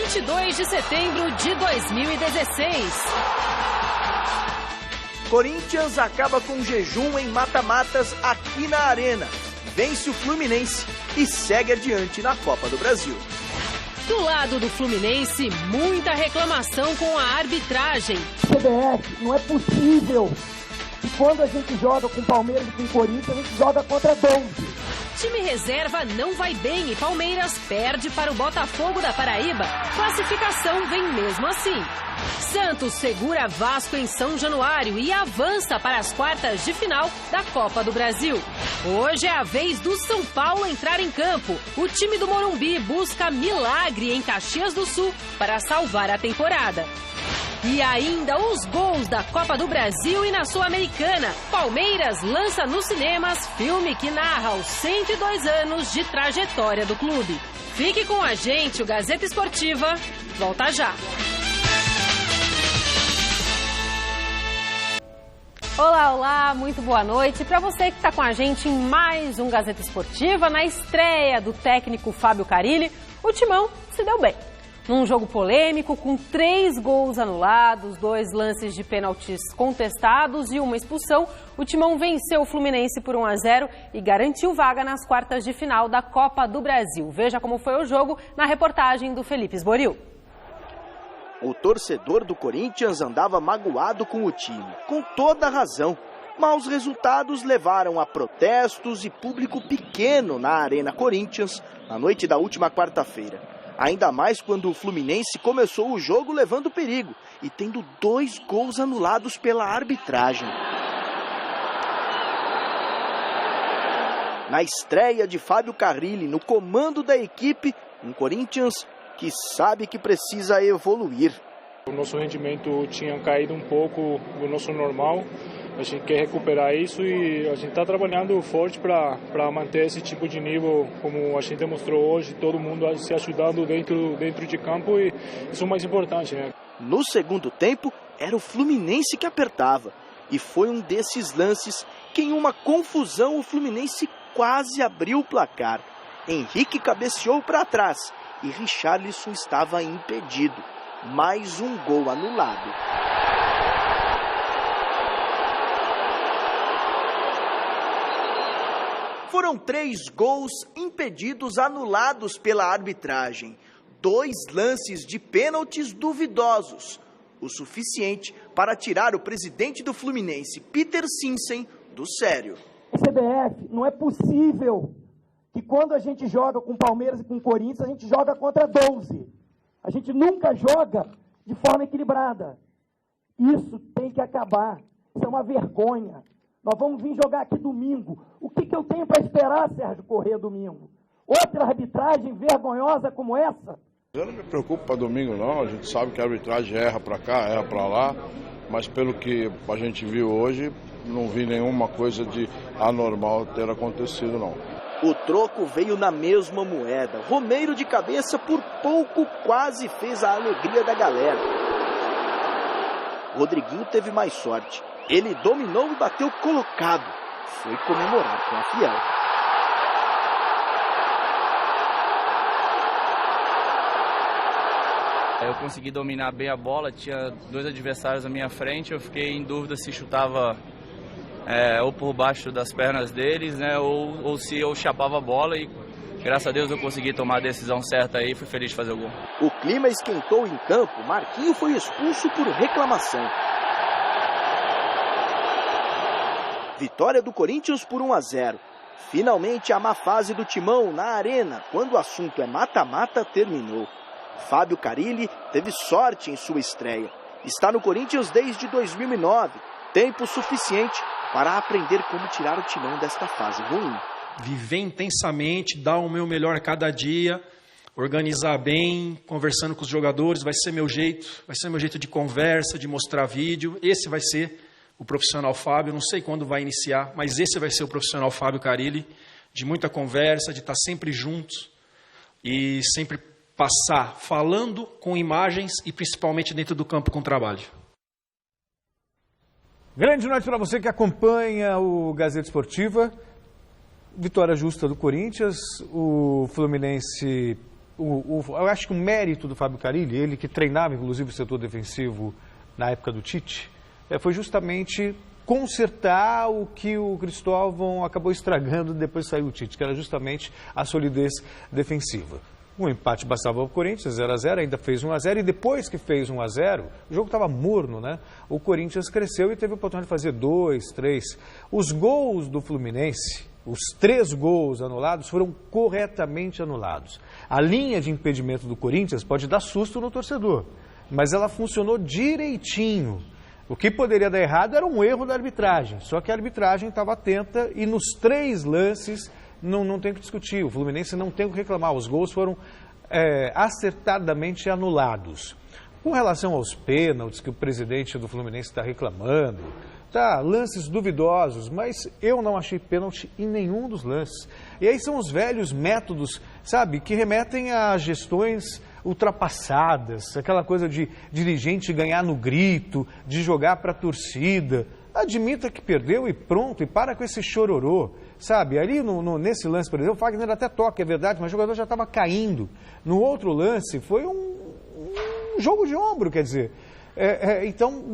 22 de setembro de 2016. Corinthians acaba com jejum em mata-matas aqui na Arena. Vence o Fluminense e segue adiante na Copa do Brasil. Do lado do Fluminense, muita reclamação com a arbitragem. CBF, não é possível que quando a gente joga com Palmeiras e com Corinthians, a gente joga contra 12. Time reserva não vai bem e Palmeiras perde para o Botafogo da Paraíba. Classificação vem mesmo assim. Santos segura Vasco em São Januário e avança para as quartas de final da Copa do Brasil. Hoje é a vez do São Paulo entrar em campo. O time do Morumbi busca milagre em Caxias do Sul para salvar a temporada. E ainda os gols da Copa do Brasil e na Sul-Americana. Palmeiras lança nos cinemas filme que narra os 102 anos de trajetória do clube. Fique com a gente, o Gazeta Esportiva volta já. Olá, olá, muito boa noite. Para você que está com a gente em mais um Gazeta Esportiva, na estreia do técnico Fábio Carille, o Timão se deu bem. Num jogo polêmico, com 3 gols anulados, 2 lances de pênaltis contestados e uma expulsão, o Timão venceu o Fluminense por 1-0 e garantiu vaga nas quartas de final da Copa do Brasil. Veja como foi o jogo na reportagem do Felipe Esboril. O torcedor do Corinthians andava magoado com o time, com toda a razão. Maus resultados levaram a protestos e público pequeno na Arena Corinthians na noite da última quarta-feira. Ainda mais quando o Fluminense começou o jogo levando perigo e tendo 2 gols anulados pela arbitragem. Na estreia de Fábio Carille no comando da equipe, um Corinthians que sabe que precisa evoluir. O nosso rendimento tinha caído um pouco do nosso normal. A gente quer recuperar isso e a gente está trabalhando forte para manter esse tipo de nível, como a gente demonstrou hoje, todo mundo se ajudando dentro de campo, e isso é o mais importante, né? No segundo tempo, era o Fluminense que apertava. E foi um desses lances que, em uma confusão, o Fluminense quase abriu o placar. Henrique cabeceou para trás e Richarlison estava impedido. Mais um gol anulado. Foram 3 gols impedidos anulados pela arbitragem. 2 lances de pênaltis duvidosos. O suficiente para tirar o presidente do Fluminense, Peter Sinsen, do sério. CBF, não é possível que quando a gente joga com Palmeiras e com Corinthians, a gente joga contra 12. A gente nunca joga de forma equilibrada. Isso tem que acabar. Isso é uma vergonha. Nós vamos vir jogar aqui domingo. O que eu tenho para esperar, Sérgio Corrêa, domingo? Outra arbitragem vergonhosa como essa? Eu não me preocupo para domingo, não. A gente sabe que a arbitragem erra para cá, erra para lá. Mas pelo que a gente viu hoje, não vi nenhuma coisa de anormal ter acontecido, não. O troco veio na mesma moeda. Romeiro de cabeça por pouco quase fez a alegria da galera. Rodriguinho teve mais sorte. Ele dominou e bateu colocado. Foi comemorar com a Fiel. Eu consegui dominar bem a bola, tinha 2 adversários à minha frente, eu fiquei em dúvida se chutava ou por baixo das pernas deles, né, ou se eu chapava a bola, e graças a Deus eu consegui tomar a decisão certa aí e fui feliz de fazer o gol. O clima esquentou em campo, Marquinho foi expulso por reclamação. Vitória do Corinthians por 1-0. Finalmente a má fase do Timão na Arena, quando o assunto é mata-mata, terminou. Fábio Carille teve sorte em sua estreia. Está no Corinthians desde 2009. Tempo suficiente para aprender como tirar o Timão desta fase ruim. Viver intensamente, dar o meu melhor cada dia, organizar bem, conversando com os jogadores, vai ser meu jeito de conversa, de mostrar vídeo. Esse vai ser o profissional Fábio, não sei quando vai iniciar, mas esse vai ser o profissional Fábio Carille, de muita conversa, de estar sempre juntos e sempre passar falando com imagens e principalmente dentro do campo com trabalho. Grande noite para você que acompanha o Gazeta Esportiva. Vitória justa do Corinthians, o Fluminense eu acho que o mérito do Fábio Carille, ele que treinava inclusive o setor defensivo na época do Tite, foi justamente consertar o que o Cristóvão acabou estragando depois que saiu o Tite, que era justamente a solidez defensiva. Um empate bastava para o Corinthians, 0-0, ainda fez 1-0 e depois que fez 1-0, o jogo estava morno, né? O Corinthians cresceu e teve a oportunidade de fazer 2, 3. Os gols do Fluminense, os 3 gols anulados, foram corretamente anulados. A linha de impedimento do Corinthians pode dar susto no torcedor, mas ela funcionou direitinho. O que poderia dar errado era um erro da arbitragem, só que a arbitragem estava atenta e nos 3 lances não tem o que discutir. O Fluminense não tem o que reclamar, os gols foram acertadamente anulados. Com relação aos pênaltis que o presidente do Fluminense está reclamando, lances duvidosos, mas eu não achei pênalti em nenhum dos lances. E aí são os velhos métodos, sabe, que remetem a gestões ultrapassadas, aquela coisa de dirigente ganhar no grito, de jogar para a torcida. Admita que perdeu e pronto, e para com esse chororô, sabe? Ali nesse lance, por exemplo, o Fagner até toca, é verdade, mas o jogador já estava caindo. No outro lance, foi um jogo de ombro, quer dizer. Então,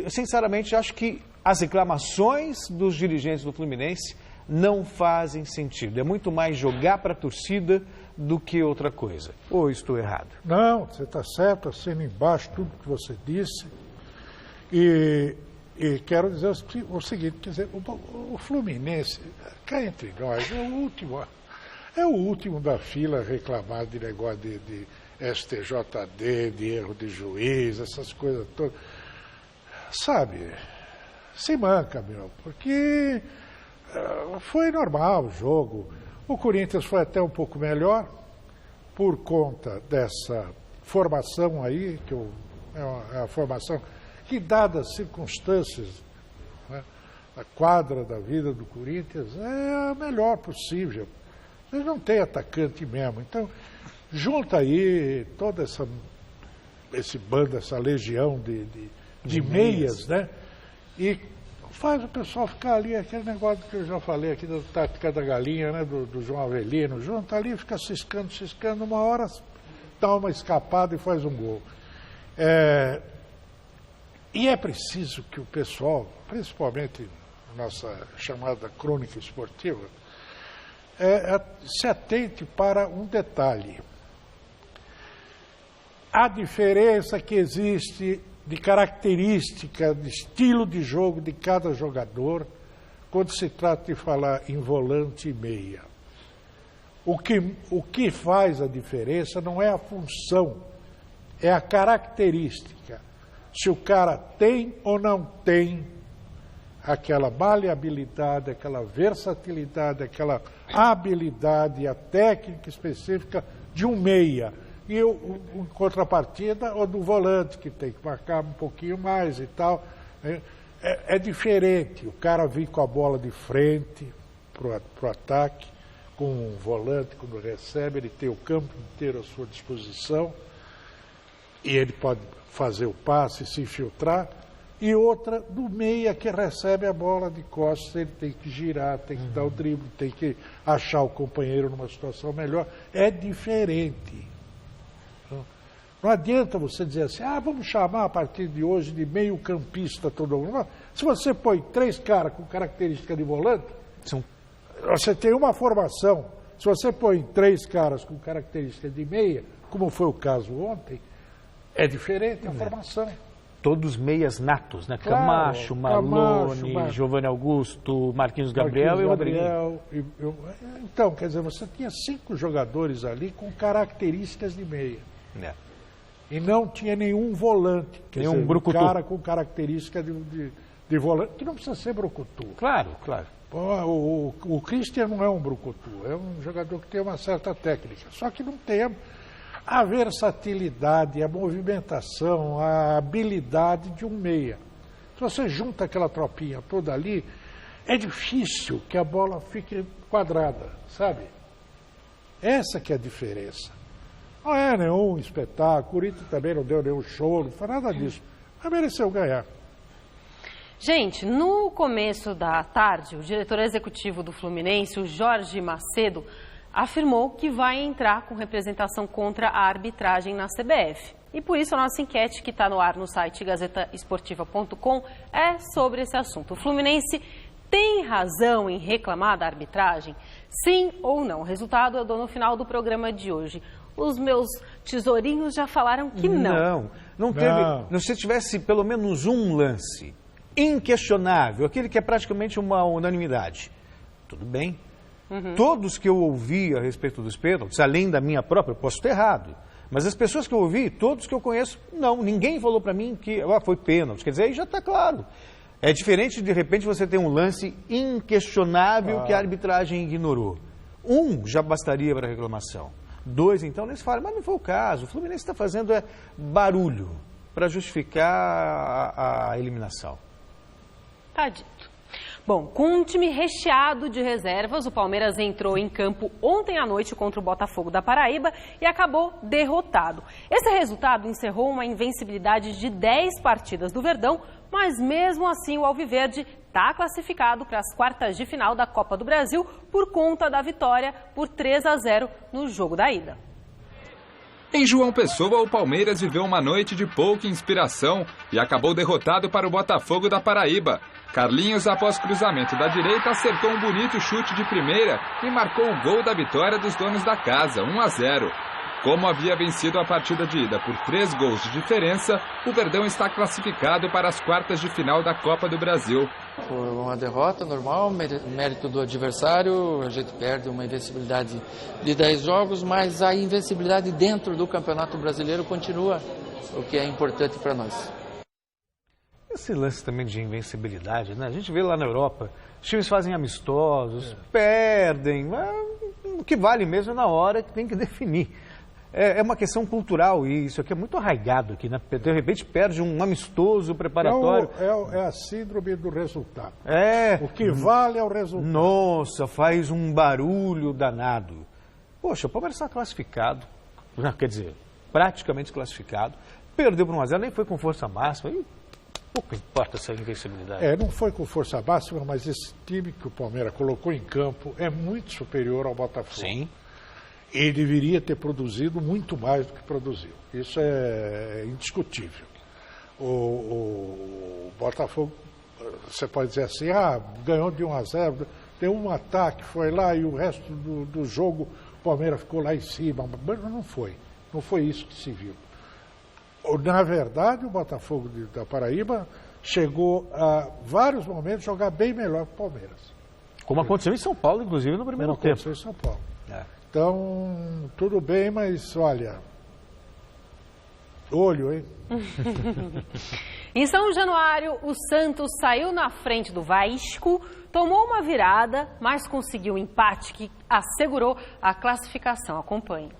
sinceramente, acho que as reclamações dos dirigentes do Fluminense não fazem sentido. É muito mais jogar para a torcida do que outra coisa. Ou estou errado? Não, você está certo, assino embaixo tudo que você disse. E quero dizer o seguinte, quer dizer, o Fluminense, cá entre nós, é o último da fila a reclamar de negócio de STJD, de erro de juiz, essas coisas todas. Sabe, se manca, porque foi normal o jogo. O Corinthians foi até um pouco melhor por conta dessa formação aí, que é a formação que, dadas as circunstâncias, né, a quadra da vida do Corinthians, é a melhor possível. Ele não tem atacante mesmo. Então, junta aí toda esse bando, essa legião de meias, né? E faz o pessoal ficar ali, aquele negócio que eu já falei aqui da tática da galinha, né? Do João Avelino. Junta ali, fica ciscando, uma hora dá uma escapada e faz um gol. E é preciso que o pessoal, principalmente a nossa chamada crônica esportiva, se atente para um detalhe. A diferença que existe de característica, de estilo de jogo de cada jogador, quando se trata de falar em volante e meia. O que faz a diferença não é a função, é a característica. Se o cara tem ou não tem aquela maleabilidade, aquela versatilidade, aquela habilidade, a técnica específica de um meia. E em contrapartida, ou do volante, que tem que marcar um pouquinho mais e tal. É diferente o cara vir com a bola de frente para o ataque, com um volante, quando recebe, ele tem o campo inteiro à sua disposição, e ele pode fazer o passe, se infiltrar. E outra, do meia, que recebe a bola de costas, ele tem que girar, tem que dar o drible, tem que achar o companheiro numa situação melhor. É diferente. Não adianta você dizer assim, vamos chamar a partir de hoje de meio campista todo mundo. Se você põe 3 caras com característica de volante, você tem uma formação. Se você põe 3 caras com característica de meia, como foi o caso ontem, é diferente a formação. Todos meias natos, né? Claro, Camacho, Malone, Giovanni Augusto, Marquinhos Gabriel e Rodriguinho. Então, quer dizer, você tinha 5 jogadores ali com características de meia. E não tinha nenhum volante, quer dizer, um cara com característica de volante, que não precisa ser brucutu. Claro. O Christian não é um brucutu, é um jogador que tem uma certa técnica, só que não tem a versatilidade, a movimentação, a habilidade de um meia. Se você junta aquela tropinha toda ali, é difícil que a bola fique quadrada, sabe? Essa que é a diferença. Não é nenhum espetáculo, o Corinthians também não deu nenhum show, não foi nada disso, mas mereceu ganhar. Gente, no começo da tarde, o diretor executivo do Fluminense, o Jorge Macedo, afirmou que vai entrar com representação contra a arbitragem na CBF. E por isso a nossa enquete, que está no ar no site gazetaesportiva.com, é sobre esse assunto. O Fluminense tem razão em reclamar da arbitragem? Sim ou não? O resultado eu dou no final do programa de hoje. Os meus tesourinhos já falaram que não. Não teve. Se tivesse pelo menos um lance inquestionável, aquele que é praticamente uma unanimidade, tudo bem. Todos que eu ouvi a respeito dos pênaltis, além da minha própria, eu posso estar errado, mas as pessoas que eu ouvi, todos que eu conheço, não, ninguém falou para mim que foi pênalti. Quer dizer, aí já está claro. É diferente de repente você ter um lance inquestionável que a arbitragem ignorou. Um já bastaria para a reclamação. 2, então, nem se fala, mas não foi o caso. O Fluminense está fazendo barulho para justificar a eliminação. Tá dito. Bom, com um time recheado de reservas, o Palmeiras entrou em campo ontem à noite contra o Botafogo da Paraíba e acabou derrotado. Esse resultado encerrou uma invencibilidade de 10 partidas do Verdão, mas mesmo assim o Alviverde está classificado para as quartas de final da Copa do Brasil por conta da vitória por 3-0 no jogo da ida. Em João Pessoa, o Palmeiras viveu uma noite de pouca inspiração e acabou derrotado para o Botafogo da Paraíba. Carlinhos, após cruzamento da direita, acertou um bonito chute de primeira e marcou o gol da vitória dos donos da casa, 1-0. Como havia vencido a partida de ida por 3 gols de diferença, o Verdão está classificado para as quartas de final da Copa do Brasil. Foi uma derrota normal, mérito do adversário, a gente perde uma invencibilidade de 10 jogos, mas a invencibilidade dentro do Campeonato Brasileiro continua, o que é importante para nós. Esse lance também de invencibilidade, né? A gente vê lá na Europa, os times fazem amistosos, perdem, mas o que vale mesmo é na hora que tem que definir. É uma questão cultural e isso aqui é muito arraigado aqui, né? De repente perde um amistoso preparatório. É a síndrome do resultado. O que vale é o resultado. Nossa, faz um barulho danado. Poxa, o Palmeiras está classificado, quer dizer, praticamente classificado, perdeu por 1-0, nem foi com força máxima, e pouco importa essa invencibilidade. Não foi com força máxima, mas esse time que o Palmeiras colocou em campo é muito superior ao Botafogo. Sim. Ele deveria ter produzido muito mais do que produziu. Isso é indiscutível. O Botafogo, você pode dizer assim, ganhou de 1-0, deu um ataque, foi lá e o resto do jogo o Palmeiras ficou lá em cima. Mas não foi. Não foi isso que se viu. Na verdade, o Botafogo da Paraíba chegou a vários momentos jogar bem melhor que o Palmeiras. Como aconteceu em São Paulo, inclusive, no primeiro tempo. Aconteceu em São Paulo. Então, tudo bem, mas olha, olho, hein? Em São Januário, o Santos saiu na frente do Vasco, tomou uma virada, mas conseguiu um empate que assegurou a classificação. Acompanhe.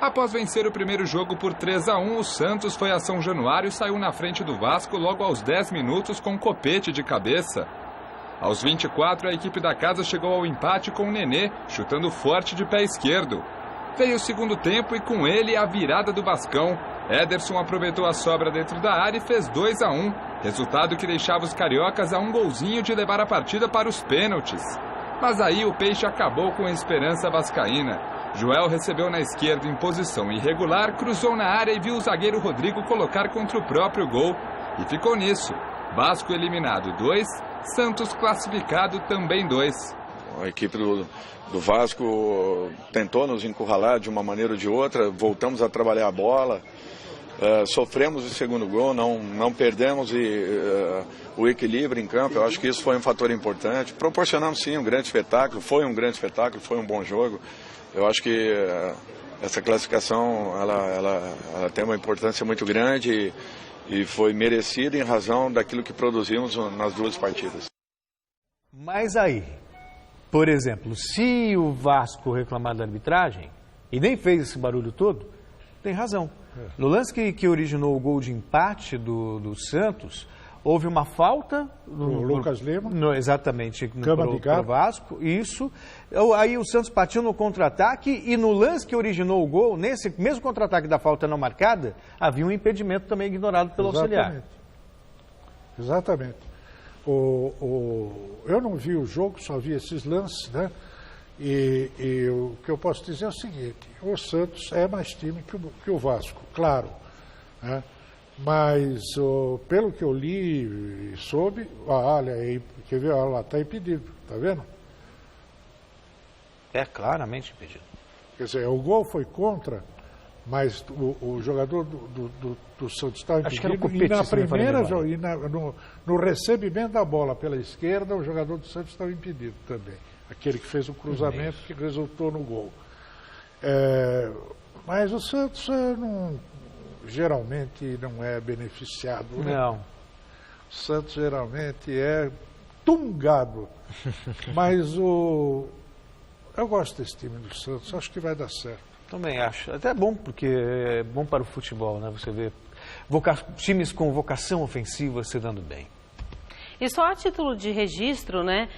Após vencer o primeiro jogo por 3-1, o Santos foi a São Januário e saiu na frente do Vasco logo aos 10 minutos com um copete de cabeça. Aos 24, a equipe da casa chegou ao empate com o Nenê, chutando forte de pé esquerdo. Veio o segundo tempo e com ele a virada do Vascão. Ederson aproveitou a sobra dentro da área e fez 2-1, resultado que deixava os cariocas a um golzinho de levar a partida para os pênaltis. Mas aí o Peixe acabou com a esperança vascaína. Joel recebeu na esquerda em posição irregular, cruzou na área e viu o zagueiro Rodrigo colocar contra o próprio gol. E ficou nisso. Vasco eliminado 2, Santos classificado também 2. A equipe do Vasco tentou nos encurralar de uma maneira ou de outra, voltamos a trabalhar a bola, sofremos o segundo gol, não perdemos o equilíbrio em campo. Eu acho que isso foi um fator importante. Proporcionamos sim um grande espetáculo, foi um bom jogo. Eu acho que essa classificação ela tem uma importância muito grande e foi merecida em razão daquilo que produzimos nas 2 partidas. Mas aí, por exemplo, se o Vasco reclamar da arbitragem e nem fez esse barulho todo, tem razão. No lance que originou o gol de empate do Santos, houve uma falta do Lucas Lima. Exatamente, pro Vasco, isso. Aí o Santos partiu no contra-ataque e no lance que originou o gol, nesse mesmo contra-ataque da falta não marcada, havia um impedimento também ignorado pelo auxiliar. Exatamente. Eu não vi o jogo, só vi esses lances, né? E o que eu posso dizer é o seguinte, o Santos é mais time que o Vasco, claro, né? Mas pelo que eu li e soube, olha aí, quer ver, olha lá, está impedido, tá vendo? É claramente impedido. Quer dizer, o gol foi contra, mas o jogador do Santos estava impedido, e na primeira, no recebimento da bola pela esquerda, o jogador do Santos estava impedido também. Aquele que fez o cruzamento que resultou no gol. Mas o Santos geralmente não é beneficiado. Né? Não. O Santos geralmente é tungado. Mas eu gosto desse time do Santos, acho que vai dar certo. Também acho. Até é bom, porque é bom para o futebol, né? Você vê times com vocação ofensiva se dando bem. E só a título de registro, né,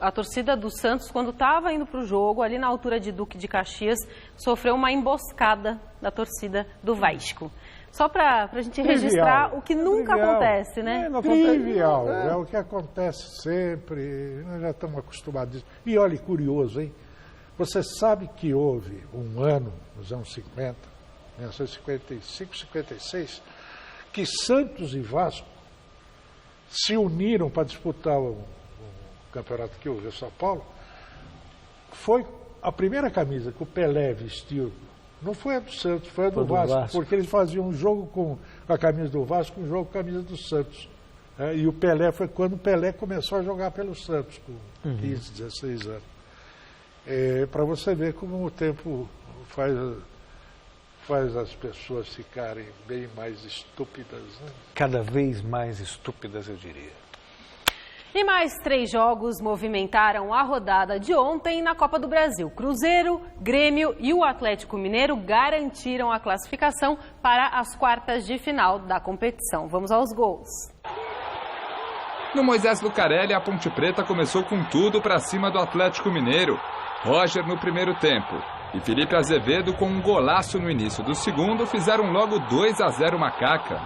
a torcida do Santos, quando estava indo para o jogo, ali na altura de Duque de Caxias, sofreu uma emboscada da torcida do Vasco. Só para a gente registrar o que nunca acontece, né? Trivial, é o que acontece sempre, nós já estamos acostumados. E olha, curioso, hein? Você sabe que houve um ano, nos anos 50, 1955, 56, que Santos e Vasco se uniram para disputar o campeonato que houve em São Paulo. Foi a primeira camisa que o Pelé vestiu, não foi a do Santos, foi a do Vasco, porque eles faziam um jogo com a camisa do Vasco, um jogo com a camisa do Santos. E o Pelé foi quando o Pelé começou a jogar pelo Santos, com 15, 16 anos. Para você ver como o tempo faz as pessoas ficarem bem mais estúpidas. Né? Cada vez mais estúpidas, eu diria. E mais 3 jogos movimentaram a rodada de ontem na Copa do Brasil. Cruzeiro, Grêmio e o Atlético Mineiro garantiram a classificação para as quartas de final da competição. Vamos aos gols. No Moisés Lucarelli, a Ponte Preta começou com tudo para cima do Atlético Mineiro. Roger no primeiro tempo e Felipe Azevedo, com um golaço no início do segundo, fizeram logo 2-0 Macaca.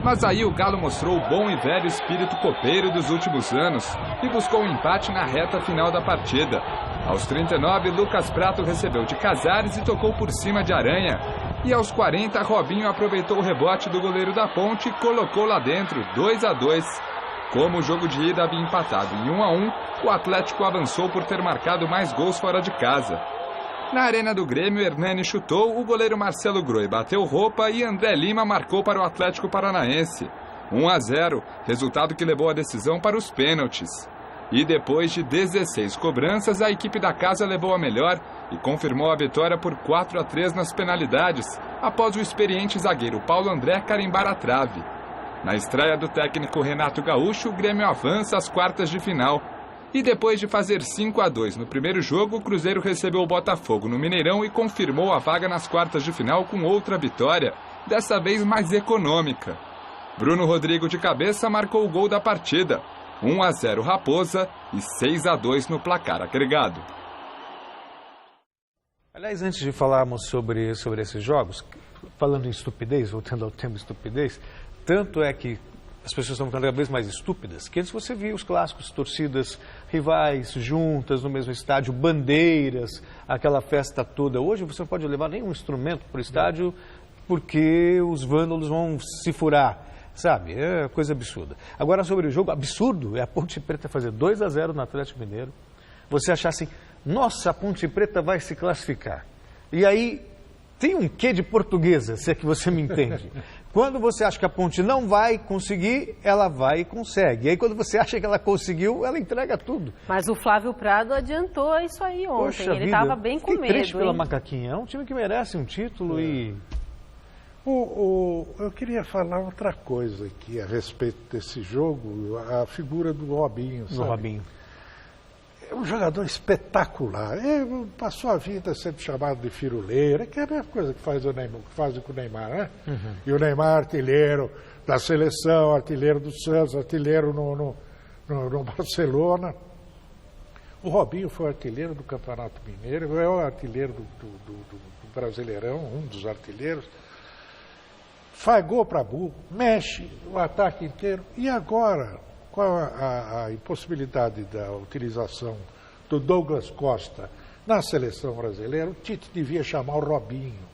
Mas aí o Galo mostrou o bom e velho espírito copeiro dos últimos anos e buscou um empate na reta final da partida. Aos 39, Lucas Prato recebeu de Casares e tocou por cima de Aranha. E aos 40, Robinho aproveitou o rebote do goleiro da Ponte e colocou lá dentro, 2-2. Como o jogo de ida havia empatado em 1-1, o Atlético avançou por ter marcado mais gols fora de casa. Na arena do Grêmio, Hernani chutou, o goleiro Marcelo Groi bateu roupa e André Lima marcou para o Atlético Paranaense. 1-0, resultado que levou a decisão para os pênaltis. E depois de 16 cobranças, a equipe da casa levou a melhor e confirmou a vitória por 4-3 nas penalidades, após o experiente zagueiro Paulo André carimbar a trave. Na estreia do técnico Renato Gaúcho, o Grêmio avança às quartas de final. E depois de fazer 5-2 no primeiro jogo, o Cruzeiro recebeu o Botafogo no Mineirão e confirmou a vaga nas quartas de final com outra vitória, dessa vez mais econômica. Bruno Rodrigo de cabeça marcou o gol da partida. 1-0 Raposa e 6-2 no placar agregado. Aliás, antes de falarmos sobre esses jogos, falando em estupidez, voltando ao tema estupidez, tanto é que as pessoas estão ficando cada vez mais estúpidas, que antes você via os clássicos, torcidas rivais juntas no mesmo estádio, bandeiras, aquela festa toda. Hoje você não pode levar nenhum instrumento para o estádio porque os vândalos vão se furar, sabe? É coisa absurda. Agora, sobre o jogo, absurdo é a Ponte Preta fazer 2-0 no Atlético Mineiro. Você achar assim, nossa, a Ponte Preta vai se classificar. E aí tem um quê de portuguesa, se é que você me entende. Quando você acha que a Ponte não vai conseguir, ela vai e consegue. E aí quando você acha que ela conseguiu, ela entrega tudo. Mas o Flávio Prado adiantou isso aí ontem. Poxa ele estava bem com medo. Triste pela Macaquinha. É um time que merece um título e... Eu queria falar outra coisa aqui a respeito desse jogo, a figura do Robinho, sabe? Do Robinho. É um jogador espetacular. Ele passou a vida sendo chamado de firuleiro, que é a mesma coisa que faz com o Neymar, né? Uhum. E o Neymar, artilheiro da seleção, artilheiro do Santos, artilheiro no Barcelona. O Robinho foi artilheiro do Campeonato Mineiro, é o artilheiro do Brasileirão, um dos artilheiros. Faz gol para burro, mexe o ataque inteiro. E agora, com a impossibilidade da utilização do Douglas Costa na seleção brasileira, o Tite devia chamar o Robinho,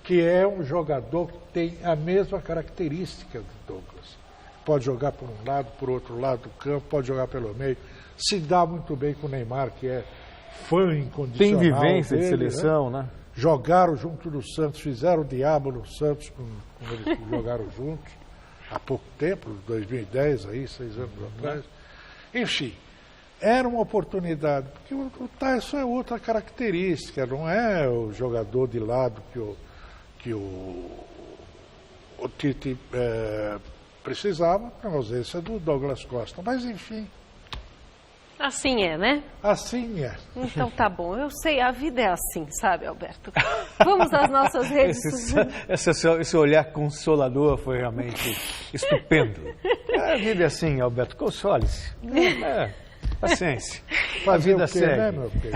que é um jogador que tem a mesma característica do Douglas. Pode jogar por um lado, por outro lado do campo, pode jogar pelo meio. Se dá muito bem com o Neymar, que é fã incondicional. Tem vivência dele, de seleção, né? Jogaram junto do Santos, fizeram o diabo no Santos, como eles jogaram juntos, há pouco tempo, 2010, aí, 6 anos atrás. Enfim, era uma oportunidade, porque o Tyson é outra característica, não é o jogador de lado que o Tite precisava, na ausência do Douglas Costa. Mas, enfim... Assim é, né? Assim é. Então tá bom, eu sei, a vida é assim, sabe, Alberto? Vamos às nossas redes sociais. Esse olhar consolador foi realmente estupendo. A vida é assim, Alberto, console-se. Paciência. A vida segue. Né, meu filho?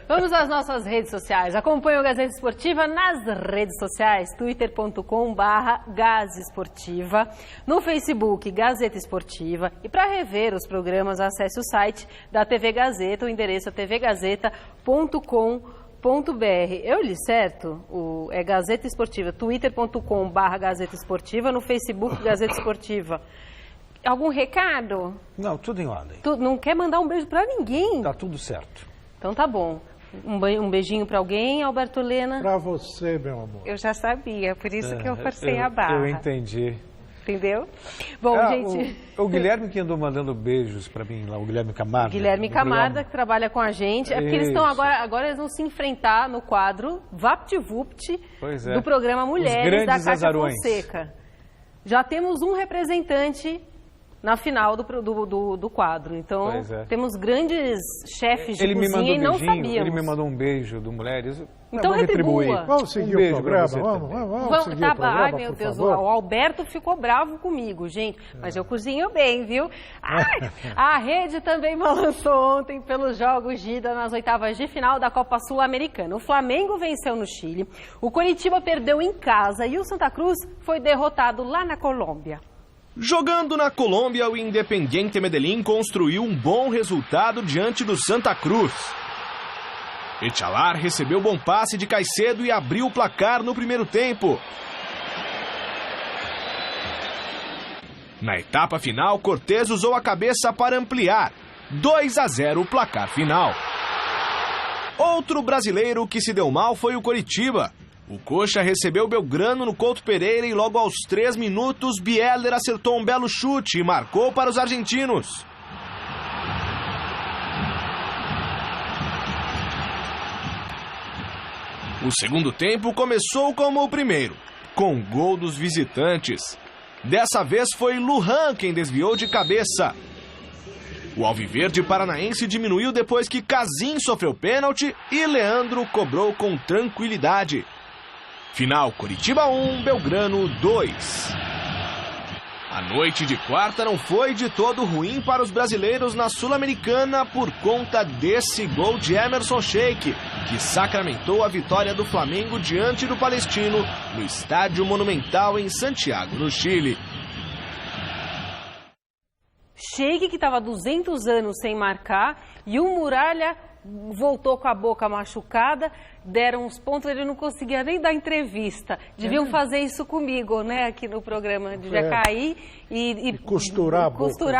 Vamos às nossas redes sociais. Acompanhe o Gazeta Esportiva nas redes sociais, twitter.com/gazesportiva, no Facebook Gazeta Esportiva, e para rever os programas acesse o site da TV Gazeta, o endereço é tvgazeta.com.br. Eu li certo? É Gazeta Esportiva, twitter.com/Gazeta Esportiva, no Facebook Gazeta Esportiva. Algum recado? Não, tudo em ordem. Não quer mandar um beijo pra ninguém? Tá tudo certo. Então tá bom. Um beijinho pra alguém, Alberto Lena? Pra você, meu amor. Eu já sabia, por isso que eu forcei a barra. Eu entendi. Entendeu? Bom, gente... O Guilherme que andou mandando beijos pra mim lá, o Guilherme Camarda. Guilherme Camarda, que trabalha com a gente. É porque eles estão agora eles vão se enfrentar no quadro VaptVupt do programa Mulheres da Cátia Fonseca. Já temos um representante na final do quadro. Então, temos grandes chefes de cozinha e não sabíamos. Ele me mandou um beijo do Mulheres. Então retribua. Vamos seguir o programa, vamos seguir o programa, ai, meu Deus, o Alberto ficou bravo comigo, gente. Mas eu cozinho bem, viu? A Rede também balançou ontem pelos jogos de ida nas oitavas de final da Copa Sul-Americana. O Flamengo venceu no Chile, o Coritiba perdeu em casa e o Santa Cruz foi derrotado lá na Colômbia. Jogando na Colômbia, o Independiente Medellín construiu um bom resultado diante do Santa Cruz. Echalar recebeu bom passe de Caicedo e abriu o placar no primeiro tempo. Na etapa final, Cortez usou a cabeça para ampliar. 2-0 o placar final. Outro brasileiro que se deu mal foi o Coritiba. O Coxa recebeu Belgrano no Couto Pereira e logo aos 3 minutos, Bieler acertou um belo chute e marcou para os argentinos. O segundo tempo começou como o primeiro, com gol dos visitantes. Dessa vez foi Lujan quem desviou de cabeça. O alviverde paranaense diminuiu depois que Casim sofreu pênalti e Leandro cobrou com tranquilidade. Final, Coritiba 1, Belgrano 2. A noite de quarta não foi de todo ruim para os brasileiros na Sul-Americana por conta desse gol de Emerson Sheik, que sacramentou a vitória do Flamengo diante do Palestino no Estádio Monumental em Santiago, no Chile. Sheik, que estava 200 anos sem marcar, e o Muralha voltou com a boca machucada, deram uns pontos, ele não conseguia nem dar entrevista. Deviam fazer isso comigo, né, aqui no programa. Devia cair e costurar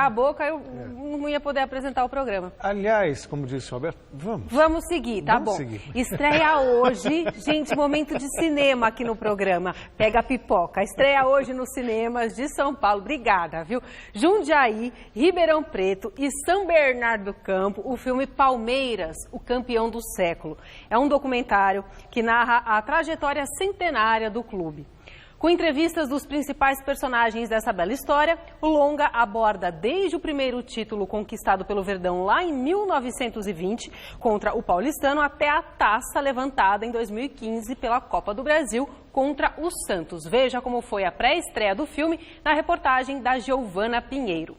a boca, eu não ia poder apresentar o programa. Aliás, como disse o Alberto, vamos. Vamos seguir, tá bom. Estreia hoje, gente, momento de cinema aqui no programa. Pega a pipoca. Estreia hoje nos cinemas de São Paulo. Obrigada, viu? Jundiaí, Ribeirão Preto e São Bernardo do Campo, o filme Palmeiras, o campeão do século. É um documentário que narra a trajetória centenária do clube. Com entrevistas dos principais personagens dessa bela história, o longa aborda desde o primeiro título conquistado pelo Verdão lá em 1920 contra o Paulistano até a taça levantada em 2015 pela Copa do Brasil contra o Santos. Veja como foi a pré-estreia do filme na reportagem da Giovana Pinheiro.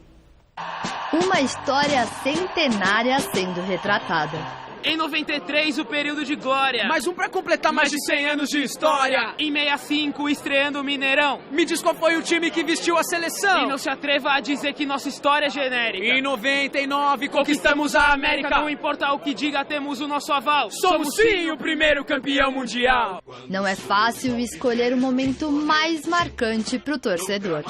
Uma história centenária sendo retratada. Em 93, o período de glória. Mais um pra completar mais de 100 anos de história. Em 65, estreando o Mineirão. Me diz qual foi o time que vestiu a seleção. E não se atreva a dizer que nossa história é genérica. Em 99, conquistamos a América. Não importa o que diga, temos o nosso aval. Somos sim o primeiro campeão mundial. Não é fácil escolher o momento mais marcante pro torcedor.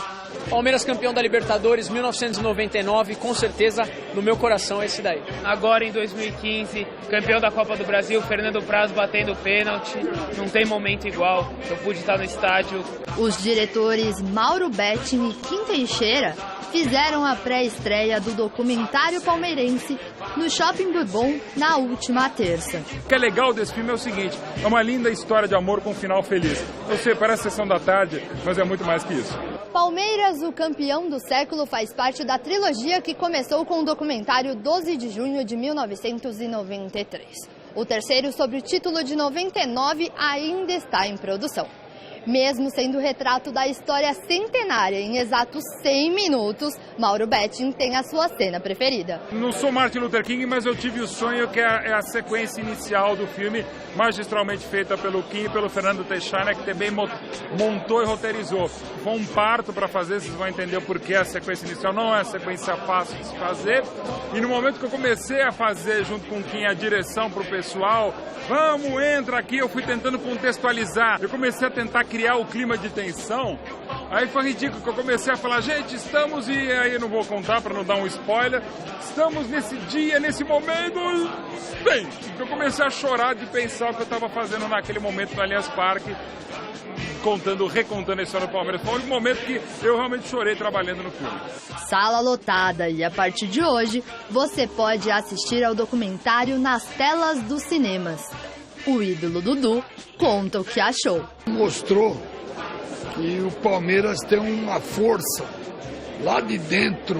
Palmeiras campeão da Libertadores 1999, com certeza no meu coração é esse daí. Agora em 2015, campeão da Copa do Brasil, Fernando Praz batendo pênalti. Não tem momento igual. Eu pude estar no estádio. Os diretores Mauro Betting e Kim Teixeira fizeram a pré-estreia do documentário palmeirense no Shopping Bourbon na última terça. O que é legal desse filme é o seguinte, é uma linda história de amor com um final feliz. Eu sei, parece Sessão da Tarde, mas é muito mais que isso. Palmeiras, o campeão do século, faz parte da trilogia que começou com o documentário 12 de junho de 1993. O terceiro, sobre o título de 99, ainda está em produção. Mesmo sendo o retrato da história centenária em exatos 100 minutos, Mauro Betting tem a sua cena preferida. Não sou Martin Luther King, mas eu tive o sonho que é a sequência inicial do filme, magistralmente feita pelo Kim e pelo Fernando Teixeira, que também montou e roteirizou. Foi um parto para fazer, vocês vão entender o porquê a sequência inicial não é a sequência fácil de se fazer. E no momento que eu comecei a fazer, junto com o Kim, a direção para o pessoal, vamos, entra aqui, eu fui tentando contextualizar. Eu comecei a tentar criar o clima de tensão. Aí foi ridículo que eu comecei a falar, gente, estamos, e aí eu não vou contar para não dar um spoiler, estamos nesse dia, nesse momento, bem, eu comecei a chorar de pensar o que eu estava fazendo naquele momento no Allianz Parque, recontando a história do Palmeiras. Foi o único momento que eu realmente chorei trabalhando no filme. Sala lotada, e a partir de hoje, você pode assistir ao documentário nas telas dos cinemas. O ídolo Dudu conta o que achou. Mostrou que o Palmeiras tem uma força lá de dentro.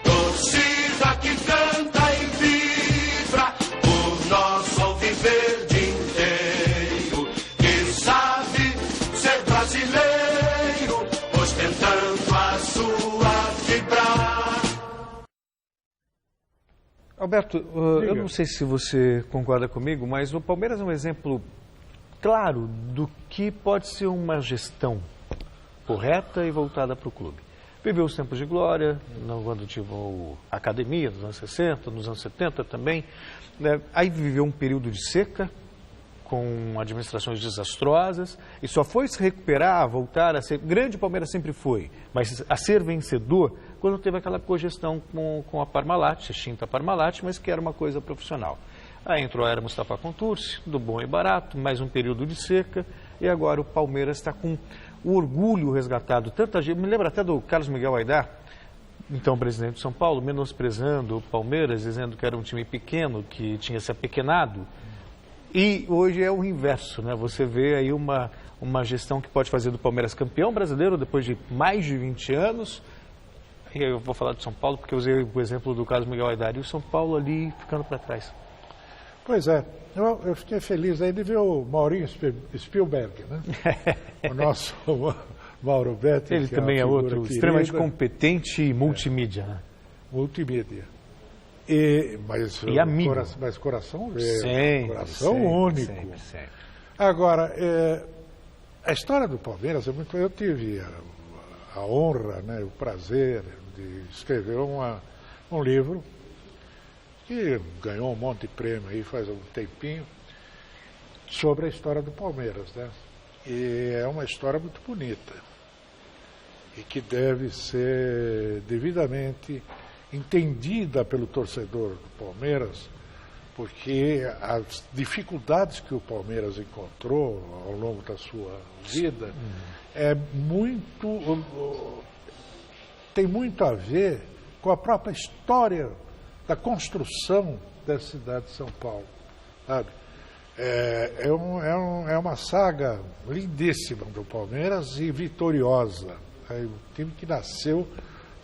Torcida que canta e vibra por nosso alviverde inteiro, que sabe ser brasileiro, ostentando a sua vibrar. Alberto, eu não sei se você concorda comigo, mas o Palmeiras é um exemplo claro do que pode ser uma gestão correta e voltada para o clube. Viveu os tempos de glória, quando tive a academia nos anos 60, nos anos 70 também. Aí viveu um período de seca, com administrações desastrosas, e só foi se recuperar, voltar a ser... Grande Palmeiras sempre foi, mas a ser vencedor quando teve aquela cogestão com a Parmalat, extinta Parmalat, mas que era uma coisa profissional. Aí entrou a era Mustafa Contursi, do bom e barato, mais um período de seca, e agora o Palmeiras está com o orgulho resgatado. Tanta gente, me lembra até do Carlos Miguel Aidar, então presidente de São Paulo, menosprezando o Palmeiras, dizendo que era um time pequeno, que tinha se apequenado. E hoje é o inverso, né? Você vê aí uma gestão que pode fazer do Palmeiras campeão brasileiro depois de mais de 20 anos. E eu vou falar de São Paulo porque eu usei o exemplo do Carlos Miguel Aidar e o São Paulo ali ficando para trás. Pois é, eu fiquei feliz aí de ver o Maurinho Spielberg, né? O nosso Mauro Betting. Ele também é outro extremamente competente e multimídia, né? Multimídia. Mas amigo. Mas coração coração único. Sempre. Agora, a história do Palmeiras é muito... Eu tive a honra, né, o prazer de escrever um livro que ganhou um monte de prêmio aí faz um tempinho, sobre a história do Palmeiras, né? E é uma história muito bonita e que deve ser devidamente entendida pelo torcedor do Palmeiras, porque as dificuldades que o Palmeiras encontrou ao longo da sua vida tem muito a ver com a própria história da construção da cidade de São Paulo, sabe? É uma saga lindíssima do Palmeiras e vitoriosa. É um time que nasceu,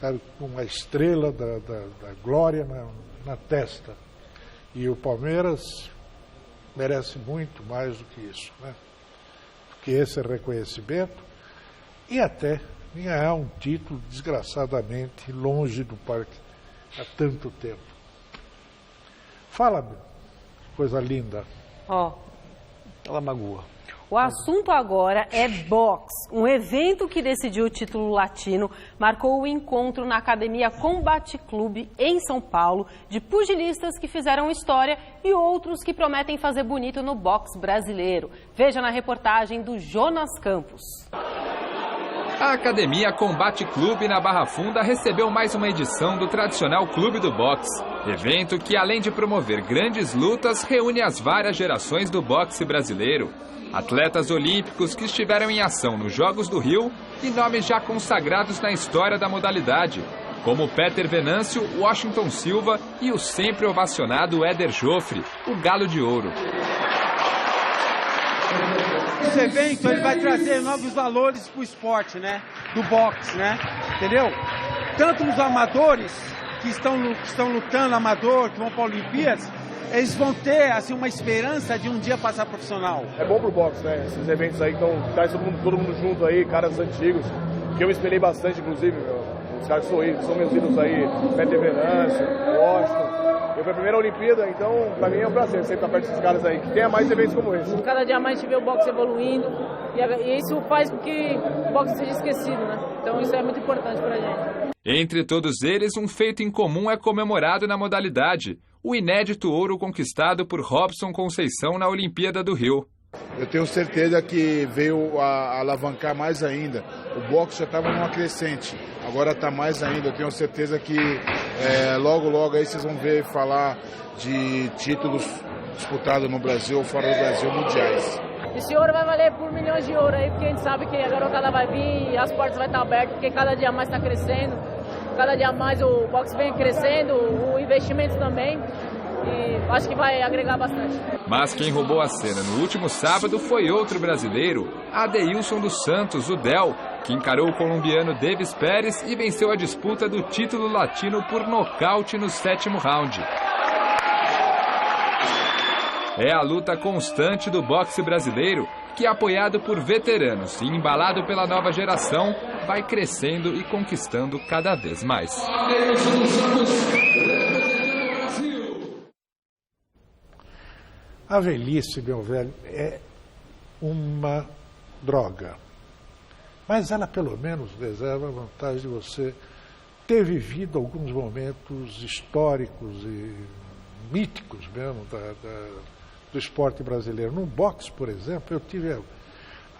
sabe, com uma estrela da glória na testa. E o Palmeiras merece muito mais do que isso, né? Que esse reconhecimento e até ganhar um título desgraçadamente longe do parque há tanto tempo. Fala, coisa linda. Ó. Ela magoa. O assunto agora é boxe, um evento que decidiu o título latino, marcou o encontro na Academia Combate Clube, em São Paulo, de pugilistas que fizeram história e outros que prometem fazer bonito no boxe brasileiro. Veja na reportagem do Jonas Campos. A Academia Combate Clube na Barra Funda recebeu mais uma edição do tradicional Clube do Boxe. Evento que, além de promover grandes lutas, reúne as várias gerações do boxe brasileiro. Atletas olímpicos que estiveram em ação nos Jogos do Rio e nomes já consagrados na história da modalidade, como Peter Venâncio, Washington Silva e o sempre ovacionado Éder Joffre, o Galo de Ouro. Esse evento ele vai trazer novos valores para o esporte, né? Do boxe, né? Entendeu? Tanto os amadores que estão lutando, amador, que vão para a Olimpíadas, eles vão ter assim, uma esperança de um dia passar profissional. É bom pro boxe, né? Esses eventos aí, então traz todo mundo junto aí, caras antigos, que eu me espelhei bastante, inclusive, os caras que são meus ídolos aí, Peter Venâncio, Washington. Eu fui a primeira Olimpíada, então pra mim é um prazer sempre estar perto desses caras aí, que tenha mais eventos como esse. Cada dia mais a gente vê o boxe evoluindo e isso faz com que o boxe seja esquecido, né? Então isso é muito importante pra gente. Entre todos eles, um feito em comum é comemorado na modalidade: o inédito ouro conquistado por Robson Conceição na Olimpíada do Rio. Eu tenho certeza que veio a alavancar mais ainda. O boxe já estava numa crescente, agora está mais ainda. Eu tenho certeza que logo aí vocês vão ver falar de títulos disputados no Brasil ou fora do Brasil, mundiais. Esse ouro vai valer por milhões de ouro aí, porque a gente sabe que a garotada vai vir e as portas vão estar abertas, porque cada dia mais está crescendo, cada dia mais o boxe vem crescendo, o investimento também. E acho que vai agregar bastante. Mas quem roubou a cena no último sábado foi outro brasileiro, Adeilson dos Santos, o Del, que encarou o colombiano Davis Pérez e venceu a disputa do título latino por nocaute no 7º round. É a luta constante do boxe brasileiro, que, apoiado por veteranos e embalado pela nova geração, vai crescendo e conquistando cada vez mais. A velhice, meu velho, é uma droga. Mas ela pelo menos reserva a vantagem de você ter vivido alguns momentos históricos e míticos mesmo do esporte brasileiro. No boxe, por exemplo, eu tive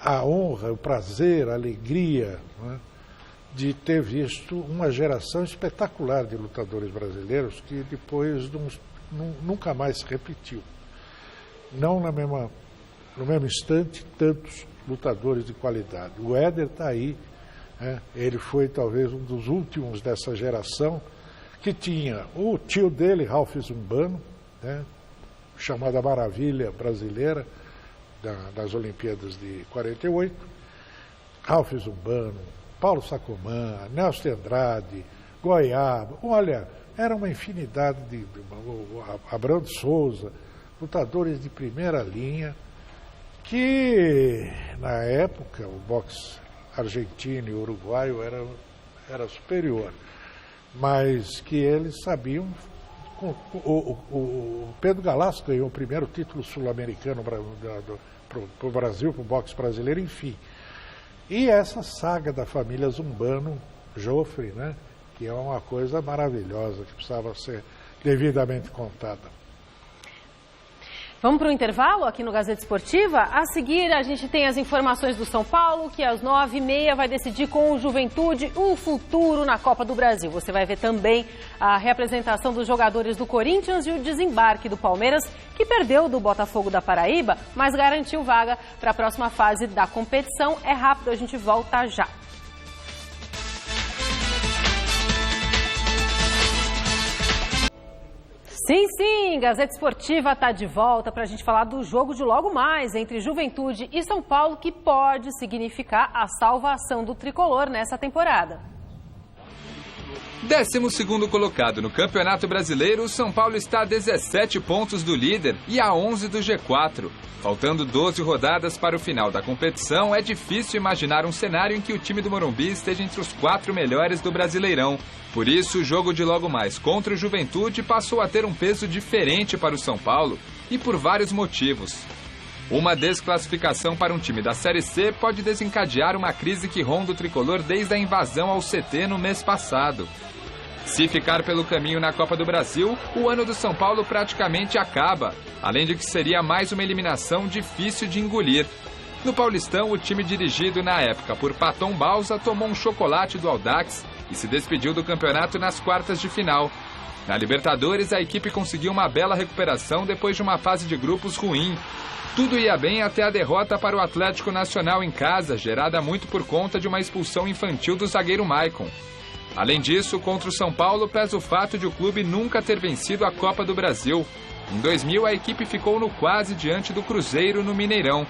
a honra, o prazer, a alegria, né, de ter visto uma geração espetacular de lutadores brasileiros que depois nunca mais se repetiu. Não no mesmo instante, tantos lutadores de qualidade. O Éder está aí, né? Ele foi talvez um dos últimos dessa geração, que tinha o tio dele, Ralph Zumbano, né? Chamada Maravilha Brasileira, das Olimpíadas de 48, Ralph Zumbano, Paulo Sacomã, Nelson Andrade, Goiaba, olha, era uma infinidade Abrão de Souza, lutadores de primeira linha, que na época o boxe argentino e uruguaio era superior, mas que eles sabiam. O Pedro Galasso ganhou o primeiro título sul-americano para o Brasil, para o boxe brasileiro, enfim. E essa saga da família Zumbano, Joffre, né, que é uma coisa maravilhosa, que precisava ser devidamente contada. Vamos para o intervalo aqui no Gazeta Esportiva? A seguir, a gente tem as informações do São Paulo, que às 9h30 vai decidir com o Juventude o futuro na Copa do Brasil. Você vai ver também a reapresentação dos jogadores do Corinthians e o desembarque do Palmeiras, que perdeu do Botafogo da Paraíba, mas garantiu vaga para a próxima fase da competição. É rápido, a gente volta já. Sim, Gazeta Esportiva está de volta para a gente falar do jogo de logo mais entre Juventude e São Paulo, que pode significar a salvação do tricolor nessa temporada. 12º colocado no Campeonato Brasileiro, o São Paulo está a 17 pontos do líder e a 11 do G4. Faltando 12 rodadas para o final da competição, é difícil imaginar um cenário em que o time do Morumbi esteja entre os 4 melhores do Brasileirão. Por isso, o jogo de logo mais contra o Juventude passou a ter um peso diferente para o São Paulo, e por vários motivos. Uma desclassificação para um time da Série C pode desencadear uma crise que ronda o tricolor desde a invasão ao CT no mês passado. Se ficar pelo caminho na Copa do Brasil, o ano do São Paulo praticamente acaba, além de que seria mais uma eliminação difícil de engolir. No Paulistão, o time dirigido na época por Paton Balsa tomou um chocolate do Audax e se despediu do campeonato nas quartas de final. Na Libertadores, a equipe conseguiu uma bela recuperação depois de uma fase de grupos ruim. Tudo ia bem até a derrota para o Atlético Nacional em casa, gerada muito por conta de uma expulsão infantil do zagueiro Maicon. Além disso, contra o São Paulo pesa o fato de o clube nunca ter vencido a Copa do Brasil. Em 2000, a equipe ficou no quase diante do Cruzeiro no Mineirão.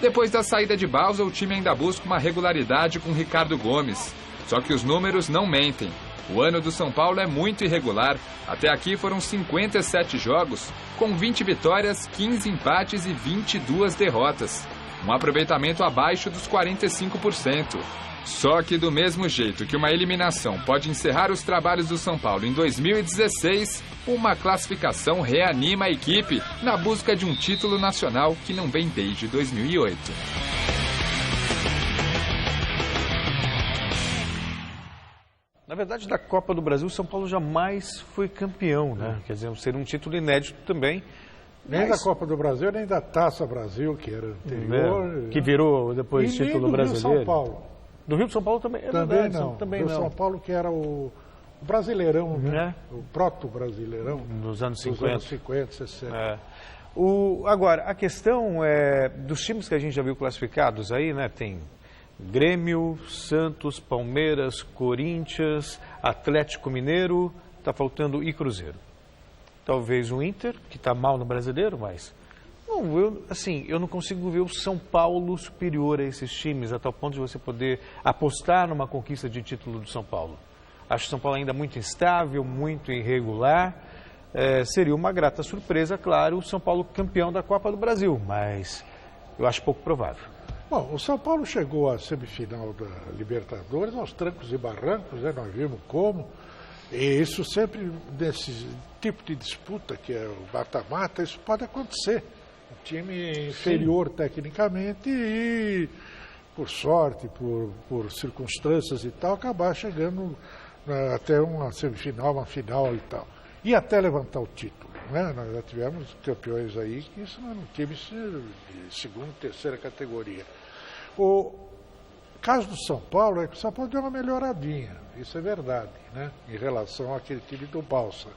Depois da saída de Balsa, o time ainda busca uma regularidade com Ricardo Gomes. Só que os números não mentem. O ano do São Paulo é muito irregular. Até aqui foram 57 jogos, com 20 vitórias, 15 empates e 22 derrotas. Um aproveitamento abaixo dos 45%. Só que do mesmo jeito que uma eliminação pode encerrar os trabalhos do São Paulo em 2016, uma classificação reanima a equipe na busca de um título nacional que não vem desde 2008. Na verdade, da Copa do Brasil, o São Paulo jamais foi campeão, né? Quer dizer, seria um título inédito também. Nem da Copa do Brasil, nem da Taça Brasil, que era anterior. Que virou depois e título nem do brasileiro. Rio São Paulo. Do Rio de São Paulo também? Também não. Também do São Paulo, que era o Brasileirão, né? O proto-Brasileirão. Nos anos 50. Nos anos 50, 60. Agora, a questão é dos times que a gente já viu classificados aí, né? Tem Grêmio, Santos, Palmeiras, Corinthians, Atlético Mineiro, está faltando e Cruzeiro. Talvez o Inter, que está mal no Brasileiro, mas... eu não consigo ver o São Paulo superior a esses times, a tal ponto de você poder apostar numa conquista de título do São Paulo. Acho o São Paulo ainda muito instável, muito irregular. Seria uma grata surpresa, claro, o São Paulo campeão da Copa do Brasil, mas eu acho pouco provável. Bom, o São Paulo chegou à semifinal da Libertadores aos trancos e barrancos, né? Nós vimos como. E isso sempre, nesse tipo de disputa, que é o mata-mata, isso pode acontecer. Um time inferior tecnicamente e, por sorte, por circunstâncias e tal, acabar chegando até uma semifinal, uma final e tal. E até levantar o título, né? Nós já tivemos campeões aí que isso eram times de segunda, terceira categoria. O caso do São Paulo é que o São Paulo deu uma melhoradinha, isso é verdade, né? Em relação àquele time do Balsa.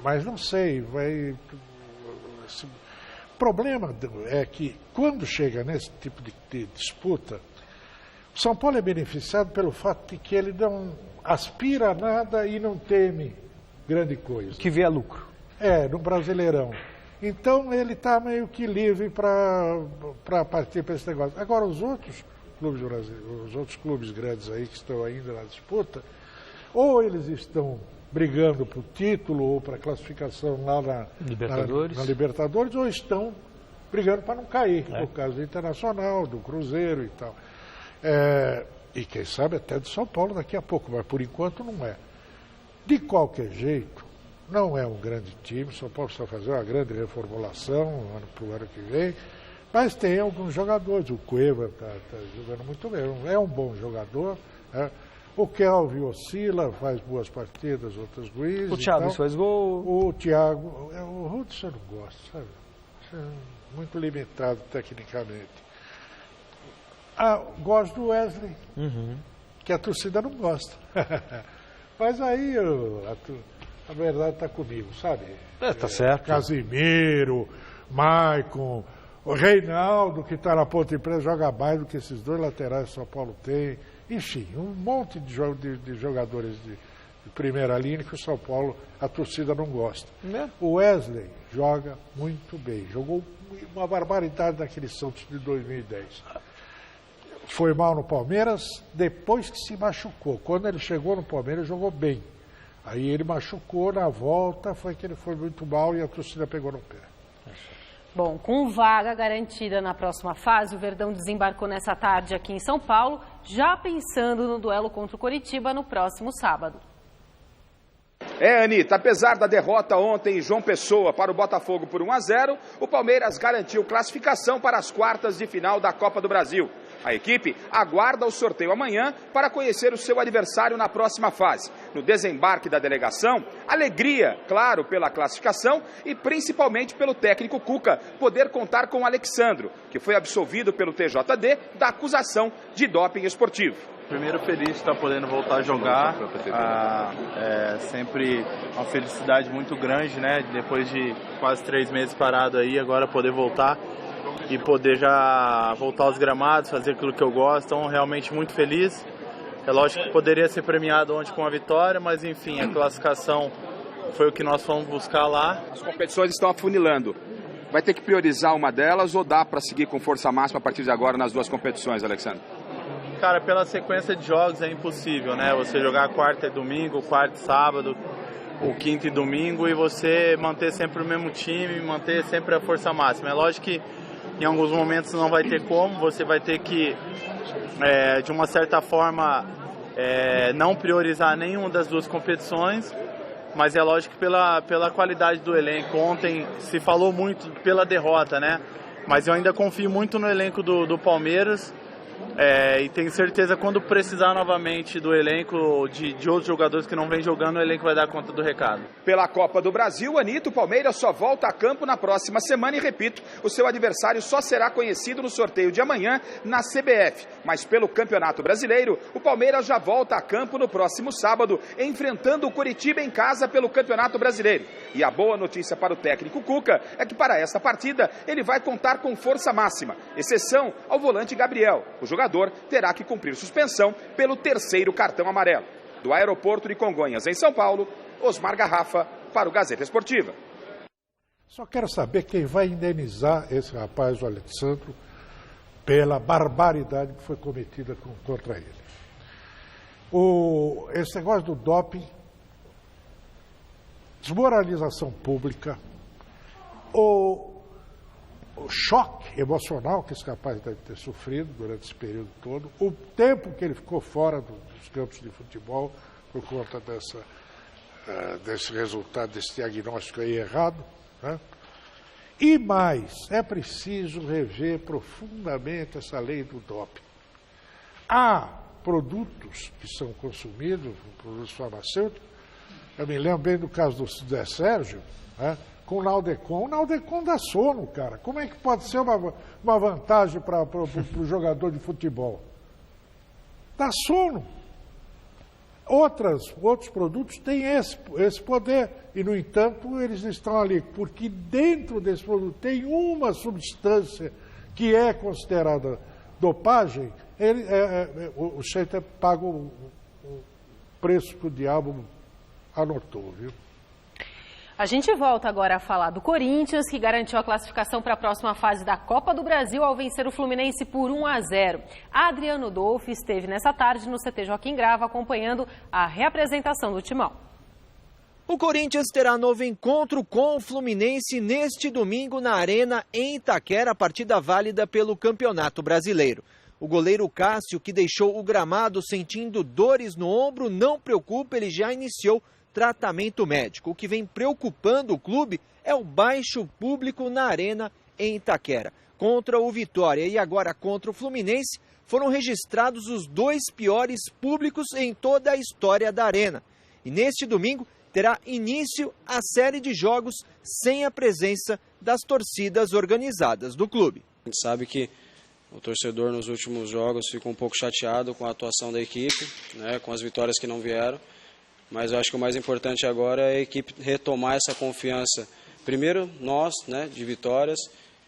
Mas não sei, o problema é que quando chega nesse tipo de disputa, o São Paulo é beneficiado pelo fato de que ele não aspira a nada e não teme grande coisa. Que vier lucro. No Brasileirão. Então ele está meio que livre para partir para esse negócio. Agora os outros clubes brasileiros, os outros clubes grandes aí que estão ainda na disputa, ou eles estão brigando por título ou para classificação lá na Libertadores, ou estão brigando para não cair, no caso do Internacional, do Cruzeiro e tal. E quem sabe até do São Paulo daqui a pouco, mas por enquanto não é. De qualquer jeito, não é um grande time, o São Paulo precisa fazer uma grande reformulação para o ano que vem, mas tem alguns jogadores, o Cueva está jogando muito bem, é um bom jogador, né? O Kelvin oscila, faz boas partidas, outras ruins. O Thiago faz gol. O Thiago, o Hudson eu não gosto, sabe? Muito limitado tecnicamente. Gosto do Wesley, que a torcida não gosta. Mas aí a verdade está comigo, sabe? Tá certo. Casimiro, Maicon, o Reinaldo, que está na ponta empresa, joga mais do que esses dois laterais que São Paulo tem. Enfim, um monte de jogadores de primeira linha que o São Paulo, a torcida não gosta. O Wesley joga muito bem, jogou uma barbaridade naquele Santos de 2010. Foi mal no Palmeiras, depois que se machucou. Quando ele chegou no Palmeiras, jogou bem. Aí ele machucou, na volta foi que ele foi muito mal e a torcida pegou no pé. Bom, com vaga garantida na próxima fase, o Verdão desembarcou nessa tarde aqui em São Paulo, já pensando no duelo contra o Coritiba no próximo sábado. Anitta, apesar da derrota ontem em João Pessoa para o Botafogo por 1-0, o Palmeiras garantiu classificação para as quartas de final da Copa do Brasil. A equipe aguarda o sorteio amanhã para conhecer o seu adversário na próxima fase. No desembarque da delegação, alegria, claro, pela classificação e principalmente pelo técnico Cuca poder contar com Alexandro, que foi absolvido pelo TJD da acusação de doping esportivo. Primeiro, feliz de estar podendo voltar a jogar, é sempre uma felicidade muito grande, né? Depois de quase 3 meses parado aí, agora poder voltar e poder já voltar aos gramados, fazer aquilo que eu gosto, então realmente muito feliz. É lógico que poderia ser premiado ontem com a vitória, mas enfim, a classificação foi o que nós fomos buscar lá. As competições estão afunilando. Vai ter que priorizar uma delas ou dá para seguir com força máxima a partir de agora nas 2 competições, Alexandre? Cara, pela sequência de jogos é impossível, né? Você jogar quarta e domingo, quarta e sábado, o quinto e domingo e você manter sempre o mesmo time, manter sempre a força máxima. É lógico que em alguns momentos não vai ter como, você vai ter que, de uma certa forma, não priorizar nenhuma das 2 competições, mas é lógico que pela qualidade do elenco. Ontem se falou muito pela derrota, né? Mas eu ainda confio muito no elenco do Palmeiras. E tenho certeza que quando precisar novamente do elenco de outros jogadores que não vem jogando, o elenco vai dar conta do recado. Pela Copa do Brasil, Anitta, o Palmeiras só volta a campo na próxima semana e, repito, o seu adversário só será conhecido no sorteio de amanhã na CBF. Mas pelo Campeonato Brasileiro, o Palmeiras já volta a campo no próximo sábado, enfrentando o Coritiba em casa pelo Campeonato Brasileiro. E a boa notícia para o técnico Cuca é que para esta partida ele vai contar com força máxima, exceção ao volante Gabriel. O jogador terá que cumprir suspensão pelo 3º cartão amarelo. Do aeroporto de Congonhas, em São Paulo, Osmar Garrafa para o Gazeta Esportiva. Só quero saber quem vai indenizar esse rapaz, o Alexandro, pela barbaridade que foi cometida contra ele. Esse negócio do doping, desmoralização pública, o choque emocional que esse rapaz deve ter sofrido durante esse período todo, o tempo que ele ficou fora dos campos de futebol por conta desse resultado, desse diagnóstico aí errado, né? E mais, é preciso rever profundamente essa lei do doping. Há produtos que são consumidos, produtos farmacêuticos, eu me lembro bem do caso do Zé Sérgio, né? Com o Naldecon. O Naldecon dá sono, cara. Como é que pode ser uma vantagem para o jogador de futebol? Dá sono. Outros produtos têm esse poder e, no entanto, eles estão ali, porque dentro desse produto tem uma substância que é considerada dopagem, o Sheiter paga o preço que o diabo anotou, viu? A gente volta agora a falar do Corinthians, que garantiu a classificação para a próxima fase da Copa do Brasil ao vencer o Fluminense por 1-0. Adriano Dolfi esteve nessa tarde no CT Joaquim Grava acompanhando a reapresentação do timão. O Corinthians terá novo encontro com o Fluminense neste domingo na Arena em Itaquera, partida válida pelo Campeonato Brasileiro. O goleiro Cássio, que deixou o gramado sentindo dores no ombro, não preocupa, ele já iniciou tratamento médico. O que vem preocupando o clube é o baixo público na Arena em Itaquera. Contra o Vitória e agora contra o Fluminense, foram registrados os 2 piores públicos em toda a história da Arena. E neste domingo terá início a série de jogos sem a presença das torcidas organizadas do clube. A gente sabe que o torcedor nos últimos jogos ficou um pouco chateado com a atuação da equipe, né, com as vitórias que não vieram. Mas eu acho que o mais importante agora é a equipe retomar essa confiança. Primeiro, nós, né, de vitórias,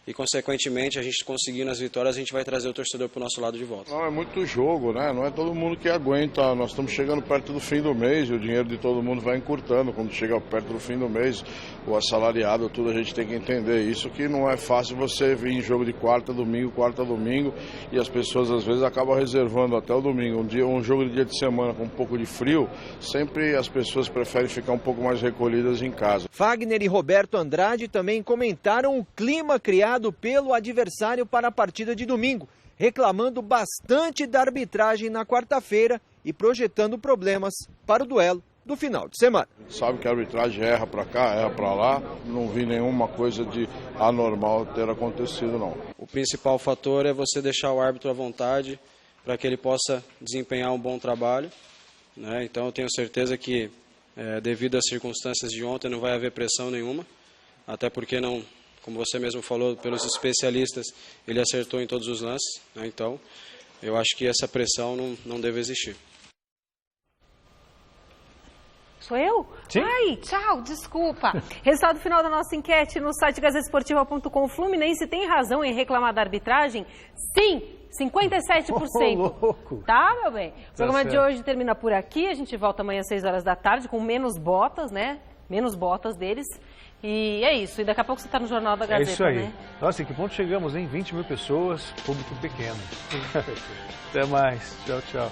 e consequentemente a gente conseguindo as vitórias, a gente vai trazer o torcedor para o nosso lado de volta. Não, é muito jogo, né? Não é todo mundo que aguenta. Nós estamos chegando perto do fim do mês e o dinheiro de todo mundo vai encurtando. Quando chega perto do fim do mês, o assalariado, tudo, a gente tem que entender isso, que não é fácil você vir em jogo de quarta, domingo, e as pessoas às vezes acabam reservando até o domingo. Um jogo de dia de semana com um pouco de frio, sempre as pessoas preferem ficar um pouco mais recolhidas em casa. Fagner e Roberto Andrade também comentaram o clima criado pelo adversário para a partida de domingo, reclamando bastante da arbitragem na quarta-feira e projetando problemas para o duelo do final de semana. Sabe que a arbitragem erra para cá, erra para lá, não vi nenhuma coisa de anormal ter acontecido, não. O principal fator é você deixar o árbitro à vontade para que ele possa desempenhar um bom trabalho, né? Então eu tenho certeza que, devido às circunstâncias de ontem, não vai haver pressão nenhuma, até porque não, como você mesmo falou, pelos especialistas, ele acertou em todos os lances, né? Então eu acho que essa pressão não deve existir. Sou eu? Sim. Ai, tchau, desculpa. Resultado final da nossa enquete no site gazetesportiva.com. O Fluminense tem razão em reclamar da arbitragem? Sim, 57%. Louco. Tá, meu bem? O programa certo. de hoje termina por aqui. A gente volta amanhã às 6 horas da tarde com menos botas, né? Menos botas deles. E é isso. E daqui a pouco você tá no Jornal da Gazeta, É isso aí. né? Nossa, em que ponto chegamos, hein? 20 mil pessoas, público pequeno. Até mais. Tchau, tchau.